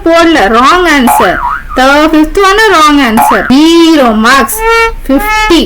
போடல, wrong answer. Fifth one wrong answer. 0 marks, 50.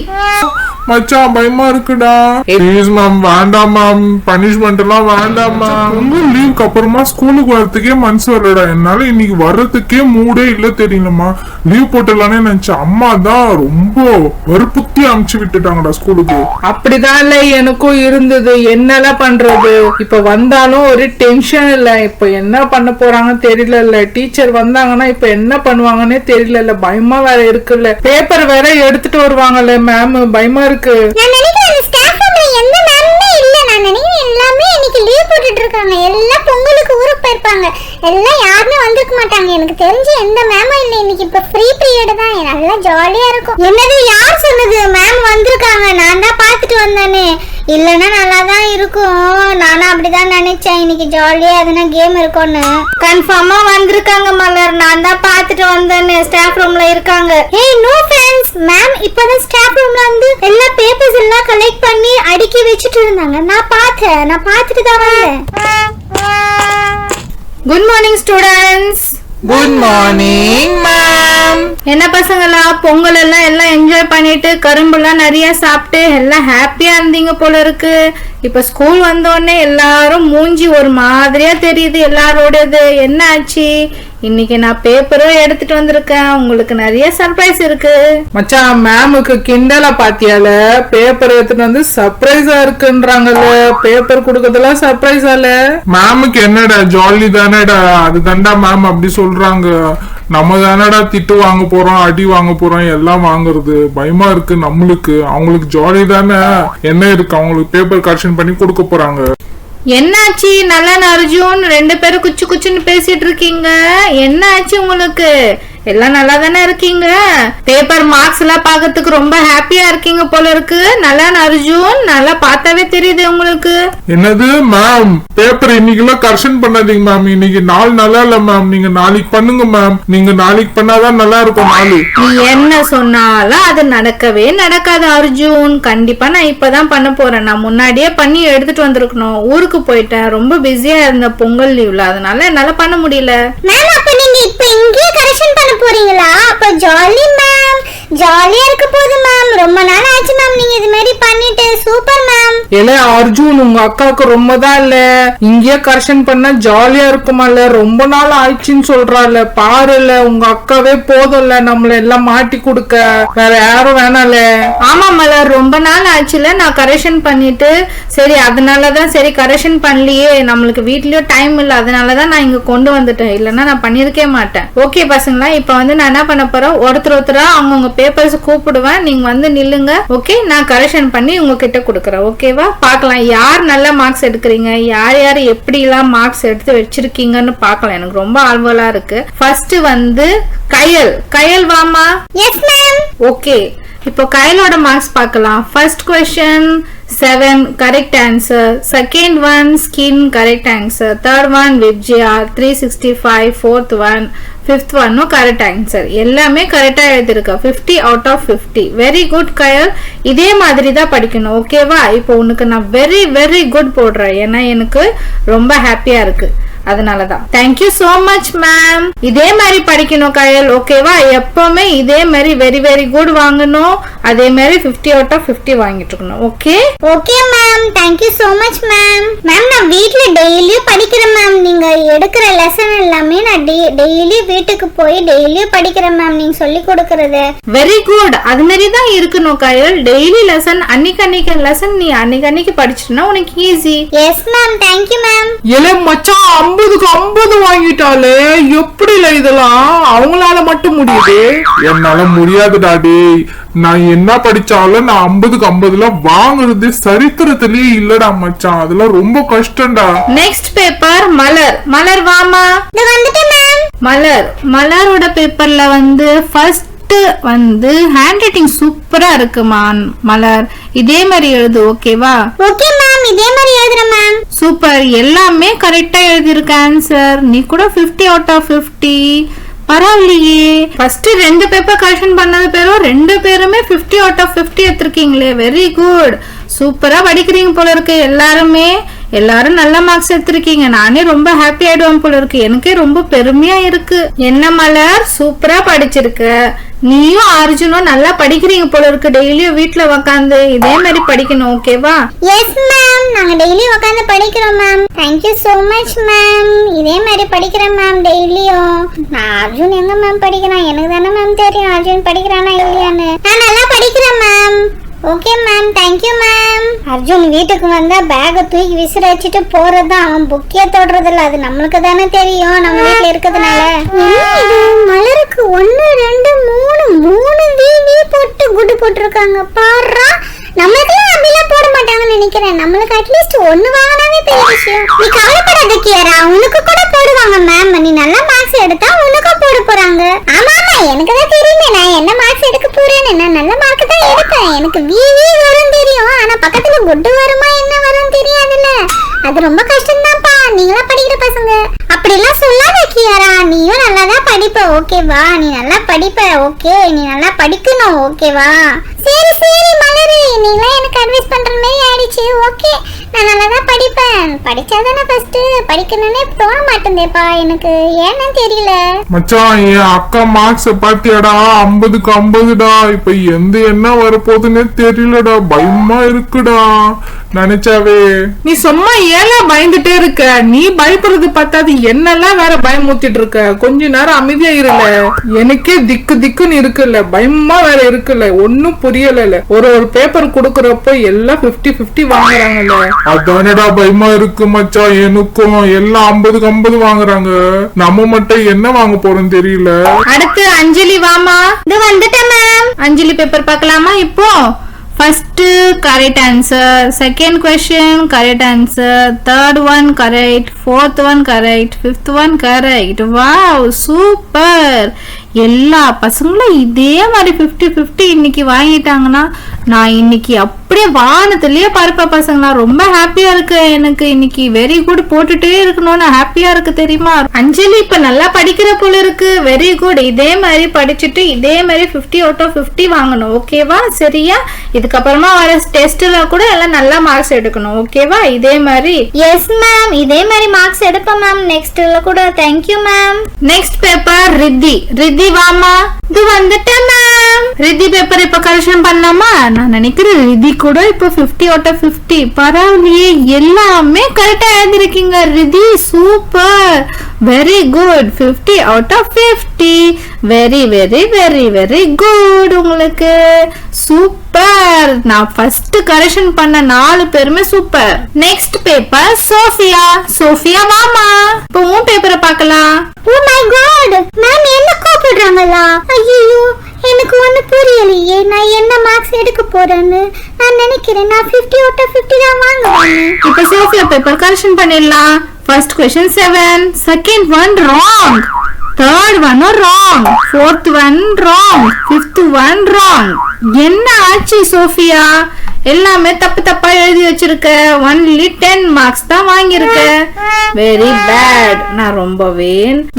மச்சான் பயமா இருக்குடா. ப்ளீஸ் மேம், வேண்டாம் மேம், பனிஷ்மெண்ட் எல்லாம் வேண்டாம் மேம். உங்க லீவுக்கு அப்புறமா ஸ்கூலுக்கு வர்றதுக்கே மனசு வரலடா. என்னால இன்னைக்கு வர்றதுக்கே மூடே இல்ல தெரியுமா. லீவ் போட்டலானே நினைச்சேன். அம்மா தான் ரொம்ப வற்புறுத்தி அனுப்பிச்சு விட்டுட்டாங்கடா ஸ்கூலுக்கு. அப்படிதான் இல்ல எனக்கும் இருந்தது. என்னெல்லாம் பண்றது, இப்ப வந்தாலும் ஒரு டென்ஷன் இல்ல. இப்ப என்ன பண்ண போறாங்கன்னு தெரியல. டீச்சர் வந்தாங்கன்னா இப்ப என்ன பண்ணுவாங்கன்னே தெரியல. பயமா வேற இருக்குல்ல. பேப்பர் வேற எடுத்துட்டு வருவாங்கல்ல மேம், பயமா இருக்கு. நான் நினைக்கிறேன் அந்த ஸ்டாஃப் ரூம்ல எந்த மேம்மே இல்ல. நான் நினைக்கிறேன் எல்லாமே இன்னைக்கு லீவ் போட்டுட்டு இருக்காங்க. எல்லாம் பொங்கலுக்கு ஊருக்கு போயிருப்பாங்க. எல்லாம் யாருமே வந்திருக்க மாட்டாங்க. எனக்கு தெரிஞ்சு எந்த மேமும் இல்ல. இன்னைக்கு இப்ப ஃப்ரீ பீரியட் தான், நல்லா ஜாலியா இருக்கும். என்னது, யார் சொன்னது மேம் வந்திருக்காங்க? நான் தான் பாத்துட்டு வந்தேனே. இல்லன்னா நல்லா தான் இருக்கும். நானும் அப்படிதான் நினைச்சேன். இன்னைக்கு ஜாலியா எதனா கேம் இருக்கும்னு. கன்ஃபார்மா வந்திருக்காங்க மலர். நான் தான் பாத்துட்டு வந்தேன்னு. ஸ்டாஃப் ரூம்ல இருக்காங்க. ஏய் நோ ஃப்ரெண்ட்ஸ், மேம் இப்பதான் ஸ்டாஃப் ரூம்ல வந்து எல்லா பேப்பர்ஸ் எல்லாம் கலெக்ட் பண்ணி அடுக்கி வச்சிட்டு இருந்தாங்க. நான் பார்த்துட்டு தான் வந்தேன். Good morning students. Good morning ma'am. என்ன பசங்களா, பொங்கல் எல்லாம் என்ஜாய் பண்ணிட்டு கரும்புலாம் நிறைய சாப்பிட்டு எல்லாம் ஹாப்பியா இருந்தீங்க போல இருக்கு. இப்ப ஸ்கூல் வந்தோடனே எல்லாரும் மூஞ்சி ஒரு மாதிரியா தெரியுது எல்லாரோடது. என்ன ஆச்சு? இன்னைக்கு நான் பேப்பரும் எடுத்துட்டு வந்திருக்கேன். உங்களுக்கு நிறைய சர்ப்ரைஸ் இருக்கு. மச்சான், மேமுக்கு கிண்டலா பாத்தியால? பேப்பர் எடுத்துட்டு வந்து சர்ப்ரைஸா இருக்குன்றாங்கல்ல. பேப்பர் குடுக்கறதெல்லாம் சர்ப்ரைஸா இல்ல? மேமுக்கு என்னடா ஜாலி தானேடா. அது தாண்டா மேம் அப்படி சொல்றாங்க. நம்ம தானடா திட்டு வாங்க போறோம், அடி வாங்க போறோம், எல்லாம் வாங்குறது. பயமா இருக்கு நம்மளுக்கு. அவங்களுக்கு ஜாலி தானே. என்ன இருக்கு, அவங்களுக்கு பேப்பர் கரெக்ஷன் பண்ணி கொடுக்க போறாங்க. என்னாச்சு? நல்லா அர்ஜுன் 2 பேரும் குச்சு குச்சுன்னு பேசிட்டு இருக்கீங்க. என்ன ஆச்சு உங்களுக்கு? எல்லாம் நல்லா தானே இருக்கீங்க? பேப்பர் மார்க்ஸ் எல்லாம் பாக்கிறதுக்கு ரொம்ப ஹாப்பியா இருக்கீங்க போல இருக்கு. நல்லா அர்ஜுன், நல்லா பார்த்தாவே தெரியுது உங்களுக்கு. என்னது மேம், பேப்பர் இன்னைக்கு எல்லாம் கரெக்ஷன் பண்ணாதீங்க மேம். இன்னைக்கு நாள் நல்லா இல்ல மேம். நீங்க நாளைக்கு பண்ணுங்க மேம். நீங்க நாளைக்கு பண்ணாதான் நல்லா இருக்கும் நாளு. நீ என்ன சொன்னாலும் அது நடக்கவே நடக்காது அர்ஜுன். கண்டிப்பா நான் இப்பதான் பண்ண போறேன். நான் முன்னாடியே பண்ணி எடுத்துட்டு வந்திருக்கணும். ஊருக்கு போயிட்டேன், ரொம்ப பிஸியா இருந்த பொங்கல் லீவ்ல, அதனால என்னால பண்ண முடியல. மேம் அப்ப நீங்க இப்ப இங்கேயே கரெக்ஷன் பண்ண போறீங்களா? அப்ப ஜாலி மேம், ஜாலியா இருக்க போகுது மேம். ரொம்ப நாள் ஆச்சு மேம் நீங்க இது மாதிரி பண்ணிட்டு. Super ma'am. இல்ல அர்ஜுன், உங்க அக்காவுக்கு ரொம்ப தான் இல்ல. இங்கேயே கரெக்ஷன் பண்ணா ஜாலியா இருக்குமால? ரொம்ப நாள் ஆயிடுச்சுன்னு சொல்றாள். பாருல, உங்க அக்காவே போதும்ல நம்மள எல்லாம் மாட்டி கொடுக்க. வேற யாரும் வேணால. ஆமா மலர், ரொம்ப நாள் ஆச்சுல நான் கரெக்ஷன் பண்ணிட்டு. சரி, அதனாலதான் சரி கரெக்ஷன் பண்ணலையே, நம்மளுக்கு வீட்லயும் டைம் இல்ல, அதனாலதான் நான் இங்க கொண்டு வந்துட்டேன். இல்லன்னா நான் பண்ணிருக்கே மாட்டேன். ஓகே பசங்களா, இப்ப வந்து நான் என்ன பண்ண போறேன், ஒருத்தரா அவங்கவுங்க பேப்பர்ஸ் கூப்பிடுவேன். நீங்க வந்து நில்லுங்க. ஓகே, நான் கரெக்ஷன் பண்ணி உங்ககிட்ட கொடுக்குறேன். ஓகேவா? பார்க்கலாம் யார் நல்ல மார்க்ஸ் எடுக்கிறீங்க, யார் யார் எப்படி எல்லாம் மார்க்ஸ் எடுத்து வச்சிருக்கீங்கன்னு பார்க்கலாம். எனக்கு ரொம்ப ஆர்வலா இருக்கு. ஃபர்ஸ்ட் வந்து கயல் வாமா. Yes ma'am. ஓகே, இப்போ கயலோட மார்க்ஸ் பார்க்கலாம். First question 7 correct answer, second one skin correct answer, third one Vijaya 365, fourth one, fifth one no correct answer. எல்லாமே கரெக்டா எழுதிருக்க. 50 out of 50. வெரி குட் கயல். இதே மாதிரி தான் படிக்கணும். ஓகேவா? இப்போ உனக்கு நான் வெரி வெரி குட் போடுறேன். ஏன்னா எனக்கு ரொம்ப ஹாப்பியா இருக்கு, அதனாலதான். Thank you so much ma'am. இதே மாதிரி படிக்கணும் கயல். ஓகேவா? எப்பவுமே இதே மாதிரி வெரி வெரி குட் வாங்கணும். அதே மாதிரி 50 out of 50 வாங்கிட்டு இருக்கணும். Okay okay ma'am, thank you so much ma'am. Ma'am நான் வீட்ல டெய்லியும் படிக்கிறேன் மேம். நீங்க எடுக்கிற லெசன் எல்லாமே நான் டெய்லி வீட்டுக்கு போய் டெய்லியும் படிக்கிறேன் மேம். நீங்க சொல்லி கொடுக்கறது வெரி குட். அது மாதிரி தான் இருக்கணும் கயல். டெய்லி லெசன், அன்னைக்கு லெசன் நீ அன்னைக்கு படிச்சிட்டனா உனக்கு easy. Yes ma'am, thank you ma'am. இல்ல மச்சான், 50க்கு 50 வாங்கிட்டாலே. எப்படி இல்ல இதெல்லாம் அவங்களால மட்டும் முடியுது? என்னால முடியாது டாடி. நான் என்ன படிச்சாலும் நான் 50க்கு 50 வாங்குறது சரித்திரத்திலேயே இல்லடா மச்சான். அதெல்லாம் ரொம்ப கஷ்டம்டா. நெக்ஸ்ட் பேப்பர் மலர் வாமா. மலரோட பேப்பர்ல வந்து ஃபர்ஸ்ட் வந்து ஹேண்ட் ரைட்டிங் சூப்பரா இருக்குமா மலர். இதே மாதிரி எழுது. ஓகேவா? ஓகே மேம், இதே மாதிரி எழுதுறேன் மேம். சூப்பர், எல்லாமே கரெக்டா எழுதிருக்க ஆன்சர். நீ கூட 50 out of 50. பரவாயில்லையே. ஃபர்ஸ்ட் 2 பேப்பர் கரெக்ஷன் பண்ணது பேரும் 2 பேருமே 50 out of 50 எடுத்திருக்கீங்களே. Very good. சூப்பரா படிக்கிறீங்க போல இருக்கு எல்லாருமே. எல்லாரும் நல்ல மார்க்ஸ் எடுத்திருக்கீங்க. நானே ரொம்ப ஹாப்பி ஆயிடுவேன் போல இருக்கு. எனக்கே ரொம்ப பெருமையா இருக்கு. என்ன மலர், சூப்பரா படிச்சிருக்க. நீயும் அர்ஜுனும் நல்லா படிக்கிறீங்க போல இருக்கு. டெய்லியும் வீட்ல உட்காந்து இதே மாதிரி படிக்கணும். ஓகேவா? எஸ் மேம், நாங்க டெய்லி உட்காந்து படிக்கிறோம் ma'am. Thank you so much ma'am. இதே மாதிரி படிக்கிறேன் மேம் டெய்லியும். நான் அர்ஜுன் எங்க மேம் படிக்கிறான்? எனக்கு தானே மேம் தெரியும் அர்ஜுன் படிக்கிறானா இல்லையான்னு. நான் நல்லா படிக்கிறேன் ma'am. Okay ma'am, thank you ma'am. Arjun வீட்டுக்கு வந்தா பேக தூக்கி விசிற வச்சுட்டு போறதுதான். அவன் புக்கே தொடுறதில்ல. அது நம்மளுக்கு தானே தெரியும், நம்ம வீட்டுல இருக்கிறதுனால. மலருக்கு 1 2 3 வீ போட்டு குடு போட்டிருக்காங்க. பாருடா, நம்மளுக்கெல்லாம் அப்படிலாம் போட மாட்டாங்கன்னு நினைக்கிறேன். நம்மளுக்கு அட்லீஸ்ட் 1 வாங்கினாவே பெரிய விஷயம். நீ கவலைப்படாத கியாரா, உனக்கு கூட போடுவாங்க மேம். நீ நல்ல மார்க்ஸ் எடுத்தா உனக்கும் போட போறாங்க. ஆமா ஆமா, எனக்கு தான் தெரியுமே நான் என்ன மார்க்ஸ் எடுக்க போறேன்னு. நான் நல்ல மார்க் தான் எடுப்பேன். எனக்கு வீ வரும் தெரியும், ஆனா பக்கத்துல குட்டு வருமா என்ன வரும் தெரியாதுல்ல. அது ரொம்ப கஷ்டம்தான்ப்பா. நீங்களா படிக்கிற பசங்க அப்படிலாம் சொல்லாத கியாரா. நீயும் நல்லா தான் படிப்ப, ஓகேவா? நீ நல்லா படிப்ப, ஓகே? நீ நல்லா படிக்கணும், ஓகேவா? சரி சரி மலரு, நீங்களா எனக்கு அட்வைஸ் பண்ற மாதிரி ஆயிடுச்சு. ஓகே, நான் நல்லா தான் படிப்பேன். படிச்சாதானே ஃபர்ஸ்ட். படிக்கணும்னே தோண மாட்டேந்தேப்பா எனக்கு, ஏன்னு தெரியல. மச்சான், என் அக்கா மார்க்ஸ் பாத்தியாடா? 50க்கு 50டா. இப்ப என்ன வரப்போகுதுன்னே தெரியலடா. பயமா இருக்குடா நினைச்சாவே. நீ சும்மா ஏன்னா பயந்துட்டே இருக்க? நீ பயப்படுறது பார்த்தாது என்னெல்லாம் வேற பயமுத்திட்டு இருக்க. கொஞ்ச நேரம் அமைதியா இருல. எனக்கே திக்கு திக்குன்னு இருக்குல்ல, பயமா வேற இருக்குல்ல. ஒன்னும் புரியல. ஒரு பேப்பர் கொடுக்கறப்போ எல்லாம் 50-50 வாங்குறாங்கல்ல. அதானடா பயமா இருக்கு மச்சான். எனக்கும் எல்லாம் 50க்கு 50 வாங்குறாங்க. நம்ம மட்டும் என்ன வாங்க போறோம் தெரியல. அடுத்து அஞ்சலி வாமா. இது வந்துட்டேன் மேம். அஞ்சலி பேப்பர் பார்க்கலாமா? இப்போ first correct answer, second question correct answer, third one correct, fourth one correct, fifth one correct. Wow, super. எல்லா பசங்களும் இதே மாதிரி 50-50 இன்னைக்கு வாங்கிட்டாங்கன்னா நான் இன்னைக்கு அப்படியே வானத்திலேயே பார்ப்பேன் பசங்க. நான் ரொம்ப ஹாப்பியா இருக்கு. எனக்கு இன்னைக்கு வெரி குட் போட்டுட்டே இருக்கணும்னு ஹாப்பியா இருக்கு தெரியுமா? அஞ்சலி இப்ப நல்லா படிக்கிற போல இருக்கு. Very good. இதே மாதிரி படிச்சுட்டு இதே மாதிரி 50 out of 50 வாங்கணும். ஓகேவா? சரியா? இதுக்கப்புறமா வர டெஸ்ட்ல கூட எல்லாம் நல்ல மார்க்ஸ் எடுக்கணும். ஓகேவா? இதே மாதிரி. எஸ் மேம், இதே மாதிரி மார்க்ஸ் எடுப்பேன் மேம் நெக்ஸ்ட்ல கூட. Thank you ma'am. Next paper Riddhi. Riddhi வாமா. இது வந்துட்டேன் மேம். ரித்தி பேப்பர் இப்ப கரெக்ஷன் பண்ணலாமா? நான் நினைக்கிறேன் ரித்தி கூட இப்ப 50 out of 50. பரவாயில்லையே, எல்லாமே கரெக்டா எழுதிருக்கீங்க Rithi. Super, very good. 50 out of 50. Very very very very good. உங்களுக்கு சூப்பர். நான் ஃபர்ஸ்ட் கரெக்ஷன் பண்ண 4 பேருமே super. Next paper Sophia. Sophia வாமா. இப்போ உன் பேப்பரை பார்க்கலாம். ஓ மை காட் மேம், என்ன கூப்பிடுறாங்களா? ஐயோ, எனக்கு ஒண்ணு புரியலையே. நான் என்ன மார்க்ஸ் எடுக்க போறேன்னு நான் நினைக்கிறேன். நான் 50 out of 50 தான் வாங்குவேன். இப்போ சோஃபியா பேப்பர் கரெக்ஷன் பண்ணிடலாம். First question 7, second one wrong, third one wrong, fourth one wrong, fifth one wrong. என்ன ஆச்சு சோஃபியா? எல்லாமே தப்பு தப்பா எழுதி வச்சிருக்க. ஒன்லி 10 மார்க்ஸ் தான் வாங்கியிருக்க. Very bad. நான் ரொம்பவே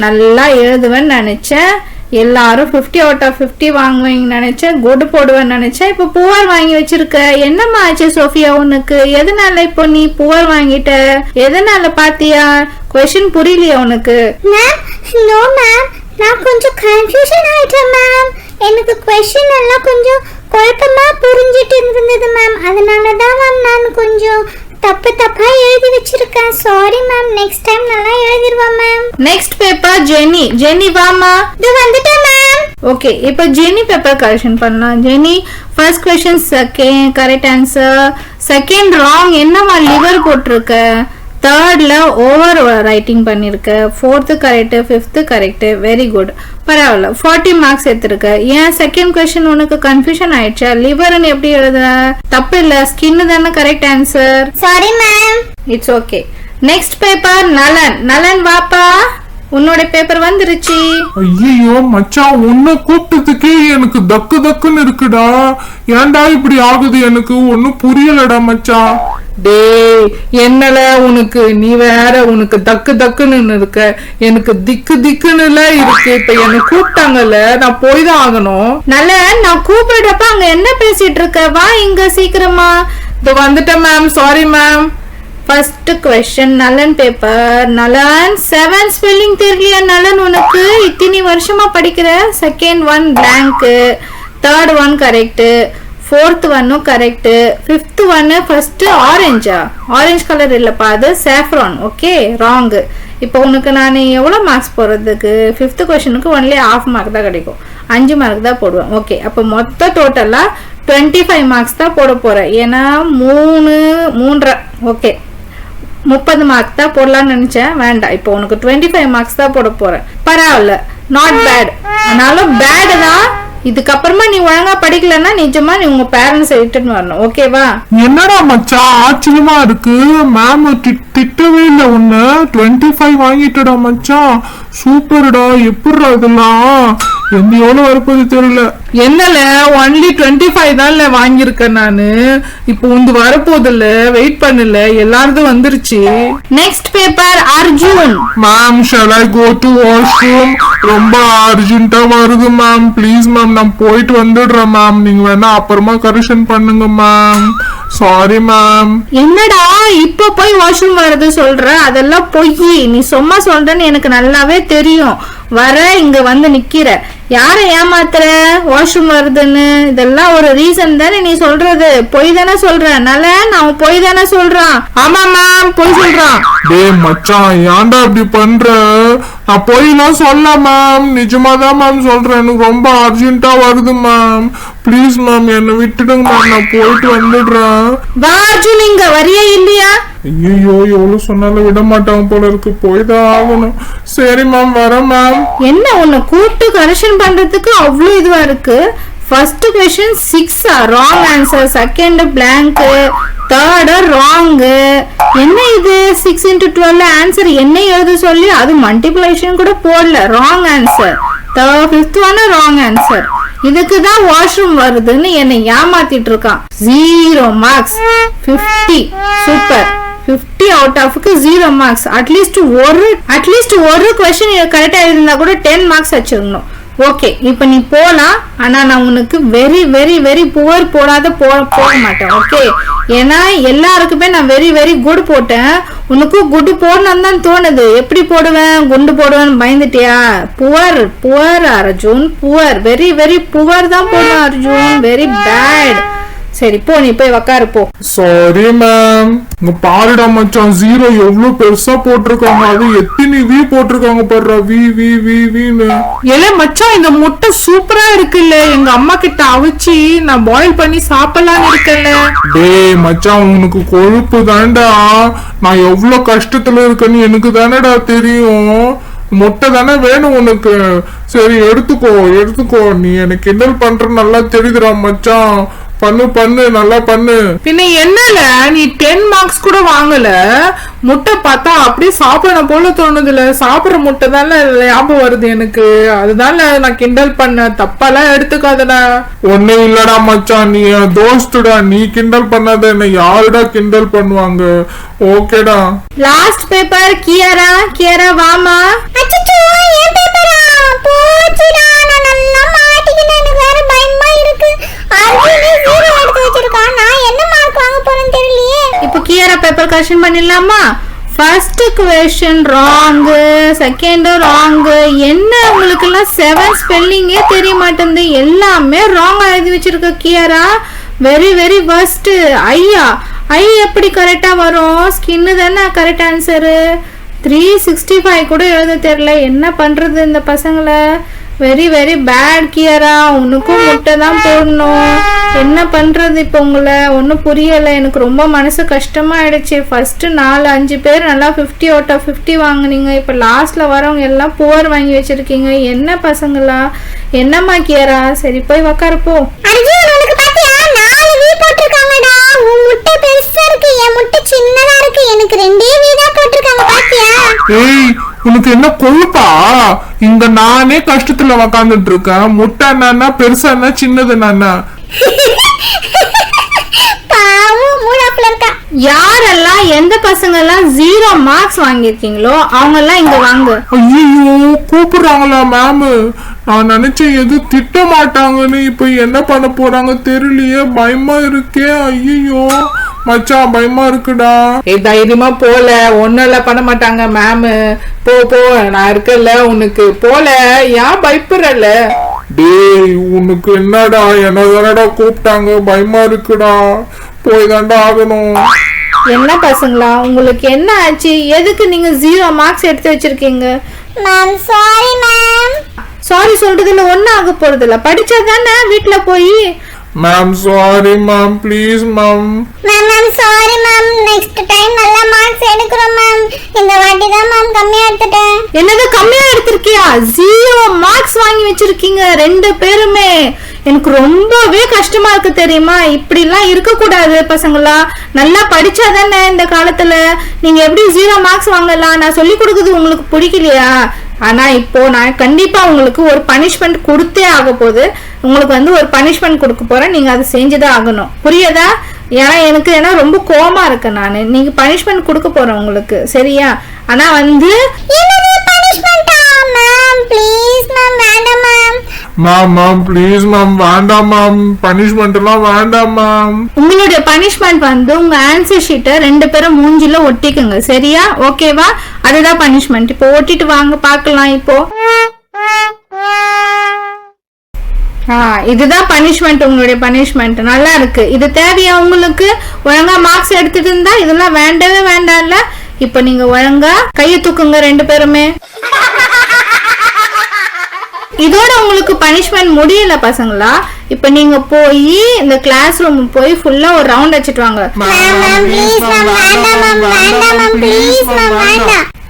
நல்லா எழுதுவேன்னு நினைச்சேன். எல்லாரும் 50 out of 50 வாங்குவீங்கன்னு நினைச்சேன். குட் போடுவேன்னு நினைச்சேன். இப்போ புவர் வாங்கி வச்சிருக்க. என்னம்மா ஆச்சு சோஃபியா உனக்கு? எதனால இப்போ நீ புவர் வாங்கிட்ட? எதனால பாத்தியா? கொஸ்டின் புரியலையா உனக்கு? மேம், நோ மேம், நான் கொஞ்சம் கன்ஃபியூஷன் ஆயிட்டேன் மேம். எனக்கு கொஸ்டின் எல்லாம் கொஞ்சம் குழப்பமா புரிஞ்சிட்டு இருந்தது மேம். அதனால தான் மேம் நான் கொஞ்சம் தப்பு தப்பா எழுதி வச்சிருக்கேன். சாரி மேம், நெக்ஸ்ட் டைம் நல்லா எழுதிடுவேன் ma'am. Next paper Jenny. Jenny வாமா. இது வந்துட்டேன் மேம். ஓகே, இப்போ ஜெனி பேப்பர் கரெக்ஷன் பண்ணலாம். Jenny first question second correct answer, second wrong. என்னமா லிவர் போட்டிருக்க? தேர்ட்ல ஓவர் ரைட்டிங் பண்ணிருக்க. Fourth correct, fifth correct. Very good, பரவாயில்ல. 40 மார்க்ஸ் எடுத்திருக்க. ஏன் செகண்ட் क्वेश्चन உனக்கு கன்ஃபியூஷன் ஆயிடுச்சா? லிவர்னு எப்படி எழுதுற? தப்பு இல்ல, ஸ்கின் தானே correct answer. Sorry ma'am. It's okay. Next paper நலன். நலன் வாப்பா, உன்னோட பேப்பர் வந்துருச்சு. ஐயோ மச்சான், உன்னை கூப்பிட்டதுக்கே எனக்கு தக்கு தக்குன்னு இருக்குடா. ஏன்டா இப்படி ஆகுது? எனக்கு ஒன்னும் புரியலடா மச்சான். டேய், என்னல உனக்கு? நீ வேற உனக்கு தக்கு தக்குன்னு இருக்க. எனக்கு திக்கு திக்குன்னு இருக்கு. இப்ப என்ன கூப்பிட்டாங்கல்ல, நான் போய் தான் ஆகணும். நலன், நான் கூப்பிடுறப்ப அங்க என்ன பேசிட்டு இருக்க? வா இங்க சீக்கிரமா. இது வந்துட்டேன் ma'am. Sorry ma'am. First question நலன் பேப்பர். நலன் 7 ஸ்பெல்லிங் தெரியலையா நலன் உனக்கு? இத்தனை வருஷமா படிக்கிற. Second one blank, third one correct, fourth ஒன்னும் கரெக்ட், ஃபிஃப்த் ஒன்னு ஃபர்ஸ்ட் ஆரஞ்சா? ஆரஞ்சு கலர் இல்லப்பா, அது saffron. Okay, wrong. இப்போ உனக்கு நான் எவ்வளோ மார்க்ஸ் போடுறதுக்கு? ஃபிஃப்த் கொஸ்டினுக்கு ஒன்லி ½ மார்க் தான் கிடைக்கும், 5 மார்க் தான் போடுவேன். ஓகே, அப்போ மொத்த டோட்டலாக 25 மார்க்ஸ் தான் போட போகிறேன். ஏன்னா 3.5 ஓகே 30 மார்க் தான் போடலான்னு நினச்சேன், வேண்டாம். இப்போ உனக்கு 25 மார்க்ஸ் தான் போட போகிறேன். பரவாயில்ல, நாட் பேட். ஆனாலும் பேடு தான். இதுக்கப்புறமா நீ ஒழுங்கா படிக்கலன்னா நிஜமா நீ உங்க பேரண்ட்ஸ் ரிட்டர்ன் வரணும். ஓகேவா? என்னடா மச்சான் ஆச்சரியமா இருக்கு, மேம் திட்டவே இல்ல உன்ன. 25 வாங்கிட்டடா மச்சான், சூப்பர்டா. எப்படிடா இதெல்லாம்? என்ன எவ்வளவு வரப்போது தெரியல. என்னல ஒன்லி 25 தான் வாங்கியிருக்கேன் நானு. இப்போ உந்து வரப்போது இல்ல, வெயிட் பண்ணல, எல்லாரும் வந்துருச்சு. Next paper Arjun. Ma'am shall I go to washroom? ரொம்ப அர்ஜென்ட்டா வருது மேம், ப்ளீஸ் மேம். நான் போயிட்டு வந்துடுறேன் மேம், நீங்க வேணா அப்புறமா கரெக்ஷன் பண்ணுங்க மேம். Sorry ma'am. என்னடா இப்ப போய் வாஷ்ரூம் வருது சொல்ற? அதெல்லாம் பொய். நீ சும்மா சொல்றன்னு எனக்கு நல்லாவே தெரியும். வர இங்க வந்து நிக்கிற, யாரை ஏமாத்துற? வாஷ்ரூம் வருதுன்னு இதெல்லாம் ஒரு ரீசன் தானே நீ சொல்றது? பொய் தானே சொல்ற? நான் பொய் தானே சொல்றான். ஆமா மேம், பொய் சொல்றான். டேய் மச்சான், ஏன்டா இப்படி பண்ற? நான் பொய்லாம் சொல்ல மேம், நிஜமாதான் மேம் சொல்றேன். எனக்கு ரொம்ப அர்ஜென்ட்டா வருது மேம், ப்ளீஸ் மேம் என்னை விட்டுடுங்க மேம், நான் போயிட்டு வந்துடுறேன். வா அர்ஜுன், இங்க வரியா இல்லையா? ஐயோ, எவ்வளவு சொன்னாலும் விட மாட்டாங்க போல இருக்கு, போய்தான் ஆகணும். சரி மேம், வரேன் மேம். என்ன உன்னை கூப்பிட்டு கரெக்ஷன் பண்றதுக்கு அவ்வளவு இதுவா இருக்கு? First question 6 wrong answer, second blank, third wrong. என்ன இது 6 into 12 ஆன்சர் என்ன எழுத சொல்லி அது மல்டிப்ளிகேஷன் கூட போடல, wrong answer. Fifth one wrong answer. இதுக்கு தான் வாஷ்ரூம் வருதுன்னு என்னை ஏமாத்திட்டு இருக்கான். 0 மார்க்ஸ். 50 சூப்பர். 50 அவுட் ஆஃப்க்கு 0 மார்க்ஸ். அட்லீஸ்ட் ஒரு கொஸ்டின் கரெக்டா இருந்தா கூட 10 மார்க்ஸ் வச்சிருக்கணும். ஓகே, இப்போ நீ போலாம். ஆனா நான் உனக்கு வெரி வெரி வெரி புவர் போக மாட்டேன். ஓகே, ஏன்னா எல்லாருக்குமே நான் வெரி வெரி குட் போட்டேன், உனக்கு குட் போடணும் தான் தோணுது. எப்படி போடுவேன்? குண்டு போடுவேன்னு பயந்துட்டியா? Poor Arjun, poor, very very poor தான் போடணும் அர்ஜுன், வெரி பேட். சரி போ, நீ போய் உக்காரு போ. Sorry ma'am. உங்க பாருடா மச்சான், 0 எவ்வளவு பெருசா போட்டிருக்காங்க, அது எத்தனை வி போட்டிருக்காங்க பாருடா, வின்னு. ஏலே மச்சான், இந்த முட்டை சூப்பரா இருக்குல்ல, எங்க அம்மா கிட்ட அவிச்சு நான் பாயில் பண்ணி சாப்பிடலான்னு இருக்கேன்ல. டேய் மச்சான், உனக்கு கொழுப்பு தான்டா. நான் எவ்வளவு கஷ்டத்துல இருக்கேன்னு எனக்கு தானடா தெரியும். முட்டை தானே வேணும் உனக்கு. சரி எடுத்துக்கோ. நீ எனக்கு கிண்டல் பண்ற நல்லா தெரியுதுடா மச்சான். பண்ணு நல்லா பண்ணு. பின்ன என்னல நீ 10 மார்க்ஸ் கூட வாங்கல, முட்டை பார்த்தா அப்படியே சாப்பிடணும் போல தோணுதுல. சாப்பிடுற முட்டை தானே ஞாபகம் வருது எனக்கு, அதுதான் நான் கிண்டல் பண்ண. தப்பாலாம் எடுத்துக்காதடா. ஒன்னும் இல்லடா மச்சான், நீ தோஸ்துடா, நீ கிண்டல் பண்ணாத என்ன யாருடா கிண்டல் பண்ணுவாங்க? ஓகேடா. லாஸ்ட் பேப்பர் கியாரா வாமா. அச்சச்சோ, என் பேப்பரா போச்சுடா. நான் நல்லா மாட்டிக்கிட்டேன், எனக்கு வேற பயமா இருக்கு. அர்ஜுனே 0 எடுத்து வச்சிருக்கான், நான் என்ன மார்க் வாங்க போறேன்னு தெரியலையே. இப்போ கியாரா பேப்பர் கரெக்ஷன் பண்ணிடலாமா? First question wrong, second wrong. என்ன உங்களுக்கு எல்லாம் 7 ஸ்பெல்லிங்கே தெரிய மாட்டேங்குது, எல்லாமே ராங் எழுதி வச்சிருக்க கியாரா. Very very worst. ஐ எப்படி கரெக்டா வரும்? ஸ்கின்னு தானே கரெக்ட் ஆன்சரு. 365 கூட எழுத தெரியல. என்ன பண்றது இந்த பசங்களை? Very very bad Kiara. உனக்கும் முட்டை தான் போடணும். என்ன பண்றது இப்போ? உங்களை ஒன்றும் புரியலை. எனக்கு ரொம்ப மனசு கஷ்டமாயிடுச்சு. ஃபர்ஸ்ட் 4-5 பேர் நல்லா 50 அவுட் ஆஃப் 50 வாங்கினீங்க, இப்போ லாஸ்ட்ல வரவங்க எல்லாம் புவர் வாங்கி வச்சிருக்கீங்க. என்ன பசங்களா? என்னம்மா கியரா? சரி போய் உக்காருப்போ. அர்ஜுன், உனக்கு பாத்தியா 4 வீ போட்டிருக்காங்கடா. உன் முட்டை பெருசா இருக்கு, என் முட்டை சின்னதா இருக்கு. எனக்கு 2 வீ தான் போட்டிருக்காங்க, பாத்தியா? ஏய், உனக்கு என்ன கொழுப்பா? இங்க நானே கஷ்டத்துல உக்காந்துட்டு இருக்கேன். முட்டை என்னன்னா பெருசா என்ன சின்னது என்னன்னா? பாவம் மூடாப்ல இருக்கா. யாரெல்லாம் எந்த பசங்க எல்லாம் 0 மார்க்ஸ் வாங்கியிருக்கீங்களோ அவங்க எல்லாம் இங்க வாங்க. ஐயோ, கூப்பிடுறாங்களா மேம்? நான் நினைச்சேன் எது திட்ட மாட்டாங்கன்னு. இப்ப என்ன பண்ண போறாங்க தெரியலையே, பயமா இருக்கே. ஐயோ மச்சான் பயமா இருக்குடா. தைரியமா போல, ஒன்னும் இல்ல பண்ண மாட்டாங்க மேம். போ போ, நான் இருக்கல உனக்கு. போல, ஏன் பயப்படுறல? டேய் உனக்கு என்னடா, என்னதானடா கூப்பிட்டாங்க, பயமா இருக்குடா, போய் தாண்டா ஆகணும். என்ன பசங்களா, உங்களுக்கு என்ன ஆச்சு? எதுக்கு நீங்க 0 மார்க்ஸ் எடுத்து வச்சிருக்கீங்க? Ma'am sorry ma'am. சாரி சொல்றதுல ஒன்னும் ஆக போறது இல்ல, படிச்சா தானே வீட்டுல போய். Ma'am sorry ma'am, please ma'am. Ma'am sorry ma'am, next time நல்ல மார்க்ஸ் எடுக்கிறோம் மேம். இந்த வாட்டி தான் மேம் கம்மியா எடுத்துட்டேன். என்னது கம்மியா எடுத்திருக்கியா? 0 மார்க்ஸ் வாங்கி வச்சிருக்கீங்க 2 பேருமே. எனக்கு ரொம்பவே கஷ்டமா இருக்கு தெரியுமா? இப்படி எல்லாம் இருக்க கூடாது பசங்களா. நல்லா படிச்சா தானே இந்த காலத்துல. நீங்க எப்படி 0 மார்க்ஸ் வாங்கலாம்? நான் சொல்லி கொடுக்குறது உங்களுக்கு பிடிக்கலையா? ஆனா இப்போ நான் கண்டிப்பா உங்களுக்கு ஒரு பனிஷ்மெண்ட் கொடுத்தே ஆக போகுது. உங்களுக்கு வந்து ஒரு பனிஷ்மெண்ட் கொடுக்க போறேன், நீங்க அதை செஞ்சுதான் ஆகணும். புரியுதா? ஏன்னா ரொம்ப கோவமா இருக்கேன் நானு. நீங்க பனிஷ்மெண்ட் கொடுக்க போறேன் உங்களுக்கு, சரியா? ஆனா வந்து மேம் ப்ளீஸ் மேம், வேண்டாம் மேம். மேம் ப்ளீஸ் மேம், வேண்டாம் மேம், பனிஷ்மெண்ட் எல்லாம் வேண்டாம் மேம். உங்களுடைய பனிஷ்மெண்ட் வந்து உங்க ஆன்சர் ஷீட்டை 2 பேரும் மூஞ்சில ஒட்டிக்குங்க, சரியா? ஓகேவா? அதுதான் பனிஷ்மெண்ட். இப்போ ஒட்டிட்டு வாங்க பார்க்கலாம். இப்போ இதுதான் பனிஷ்மெண்ட், உங்களுடைய பனிஷ்மெண்ட். நல்லா இருக்கு. இது தேவையா உங்களுக்கு? ஒழுங்கா மார்க்ஸ் எடுத்துட்டு இருந்தா இதெல்லாம் வேண்டவே வேண்டாம்ல. இப்போ நீங்க ஒழுங்கா கையை தூக்குங்க 2 பேருமே. இதோட உங்களுக்கு பனிஷ்மெண்ட் முடியல பசங்களா. இப்ப நீங்க போய் இந்த கிளாஸ் ரூம் போய் ஃபுல்லா ஒரு ரவுண்ட் அடிச்சிட்டு வாங்க.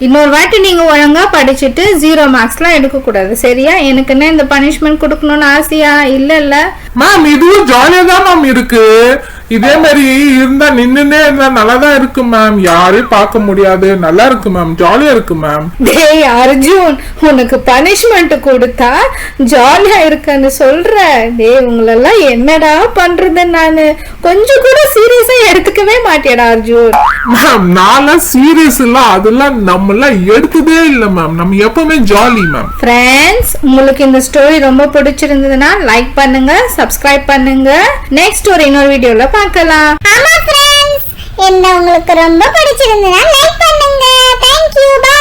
இன்னொரு வாட்டி நீங்க ஒழுங்கா படிச்சுட்டு 0 மார்க்ஸ்லாம் எடுக்க கூடாது, சரியா? எனக்குன்னா இந்த பனிஷ்மெண்ட் கொடுக்கணும்னு ஆசையா? இல்ல மேம் இதுவும் ஜாலியா தான் மேம் இருக்கு. இதே மாதிரி இருந்தா நின்னுனே இருந்தா நல்லாதான் இருக்கு மேம். யாரையும் பார்க்க முடியாது, நல்லா இருக்கு மேம், ஜாலியா இருக்கு மேம். டேய் அர்ஜுன், உனக்கு பனிஷ்மெண்ட் கொடுத்தா ஜாலியா இருக்குன்னு சொல்ற? டேய் உங்களெல்லாம் என்னடா பண்றது? நானு கொஞ்சம் கூட சீரியஸா எடுத்துக்கவே மாட்டேடா அர்ஜுன். மேம் நான்லாம் சீரியஸ் இல்ல, அதெல்லாம் நம்ம எல்லாம் எடுத்ததே இல்ல மேம். நம்ம எப்பவுமே ஜாலி மேம். ஃப்ரெண்ட்ஸ், உங்களுக்கு இந்த ஸ்டோரி ரொம்ப பிடிச்சிருந்ததுன்னா லைக் பண்ணுங்க, சப்ஸ்கிரைப் பண்ணுங்க. நெக்ஸ்ட் ஒரு இன்னொரு வீடியோல பார்க்கலாம். ஆமா ஃப்ரெண்ட்ஸ், என்ன உங்களுக்கு ரொம்ப பிடிச்சிருந்தா லைக் பண்ணுங்க. Thank you. Bye.